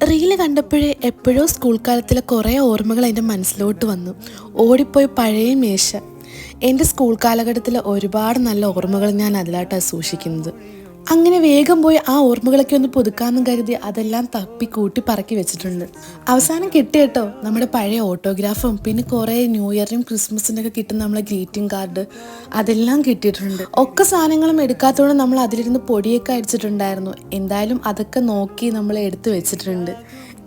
Reel കണ്ടപ്പോഴേ എപ്പോഴോ school കാലത്തിലെ കുറേ ഓർമ്മകൾ എൻ്റെ മനസ്സിലോട്ട് വന്നു. ഓടിപ്പോയി പഴയ മേശ. എൻ്റെ സ്കൂൾ കാലഘട്ടത്തിൽ ഒരുപാട് നല്ല ഓർമ്മകൾ ഞാൻ അതിലായിട്ടാണ് സൂക്ഷിക്കുന്നത്. അങ്ങനെ വേഗം പോയി ആ ഓർമ്മകളൊക്കെ ഒന്ന് പുതുക്കാമെന്ന് കരുതി അതെല്ലാം തപ്പി കൂട്ടി പറക്കി വെച്ചിട്ടുണ്ട്. അവസാനം കിട്ടിയ കേട്ടോ നമ്മുടെ പഴയ ഓട്ടോഗ്രാഫും പിന്നെ കുറേ ന്യൂ ഇയറിനും ക്രിസ്മസിൻ്റെ ഒക്കെ കിട്ടുന്ന നമ്മളെ ഗ്രീറ്റിംഗ് കാർഡ്, അതെല്ലാം കിട്ടിയിട്ടുണ്ട്. ഒക്കെ സാധനങ്ങളും എടുക്കാത്തതുകൊണ്ട് നമ്മൾ അതിലിരുന്ന് പൊടിയൊക്കെ അടിച്ചിട്ടുണ്ടായിരുന്നു. എന്തായാലും അതൊക്കെ നോക്കി നമ്മൾ എടുത്തു വെച്ചിട്ടുണ്ട്.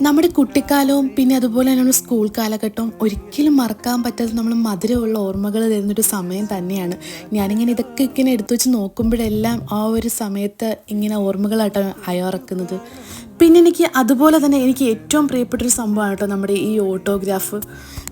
നമ്മുടെ കുട്ടിക്കാലവും പിന്നെ അതുപോലെ തന്നെ നമ്മുടെ സ്കൂൾ കാലഘട്ടവും ഒരിക്കലും മറക്കാൻ പറ്റാത്ത നമ്മൾ മധുരമുള്ള ഓർമ്മകൾ തരുന്നൊരു സമയം തന്നെയാണ്. ഞാനിങ്ങനെ ഇതൊക്കെ എടുത്തു വെച്ച് നോക്കുമ്പോഴെല്ലാം ആ ഒരു സമയത്ത് ഇങ്ങനെ ഓർമ്മകളായിട്ടാണ് അയവിറക്കുന്നത്. പിന്നെ അതുപോലെ തന്നെ എനിക്ക് ഏറ്റവും പ്രിയപ്പെട്ടൊരു സംഭവമാണ് കേട്ടോ നമ്മുടെ ഈ ഓട്ടോഗ്രാഫ്.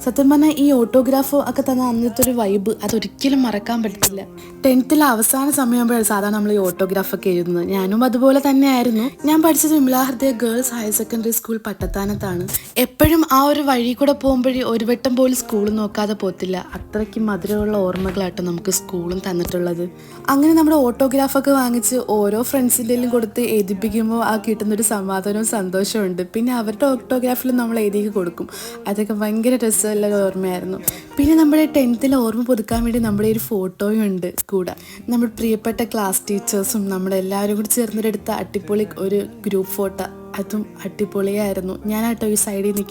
സത്യം പറഞ്ഞാൽ ഈ ഓട്ടോഗ്രാഫ് ഒക്കെ തന്ന അന്നത്തെ ഒരു വൈബ് അതൊരിക്കലും മറക്കാൻ പറ്റത്തില്ല. 10th അവസാന സമയമാകുമ്പോഴാണ് സാധാരണ നമ്മൾ ഈ ഓട്ടോഗ്രാഫൊക്കെ എഴുതുന്നത്. ഞാനും അതുപോലെ തന്നെ ആയിരുന്നു. ഞാൻ പഠിച്ചത് വിമലാ ഹൃദയ ഗേൾസ് ഹയർ സെക്കൻഡറി സ്കൂൾ പട്ടത്താനത്താണ്. എപ്പോഴും ആ ഒരു വഴി കൂടെ പോകുമ്പോഴേ ഒരു വട്ടം പോലും സ്കൂൾ നോക്കാതെ പോകത്തില്ല. അത്രയ്ക്ക് മധുരമുള്ള ഓർമ്മകളാട്ടോ നമുക്ക് സ്കൂളും തന്നിട്ടുള്ളത്. അങ്ങനെ നമ്മുടെ ഓട്ടോഗ്രാഫൊക്കെ വാങ്ങിച്ച് ഓരോ ഫ്രണ്ട്സിൻ്റെയും കൊടുത്ത് എഴുതിപ്പിക്കുമ്പോൾ ആ കിട്ടുന്നൊരു സമാധാനവും സന്തോഷവും ഉണ്ട്. പിന്നെ അവരുടെ ഓട്ടോഗ്രാഫിൽ നമ്മൾ എഴുതി കൊടുക്കും. അതൊക്കെ ഭയങ്കര രസമുള്ള ഓർമ്മയായിരുന്നു. പിന്നെ നമ്മുടെ 10th ഓർമ്മ പുതുക്കാൻ വേണ്ടി നമ്മുടെ ഒരു ഫോട്ടോയും ഉണ്ട് കൂടെ. നമ്മുടെ പ്രിയപ്പെട്ട ക്ലാസ് ടീച്ചേഴ്സും നമ്മളെല്ലാവരും കൂടി ചേർന്നിട്ടെടുത്ത അടിപൊളി ഒരു ഗ്രൂപ്പ് ഫോട്ടോ, അതും അടിപൊളിയായിരുന്നു. ഞാനാട്ടോ ഈ സൈഡിൽ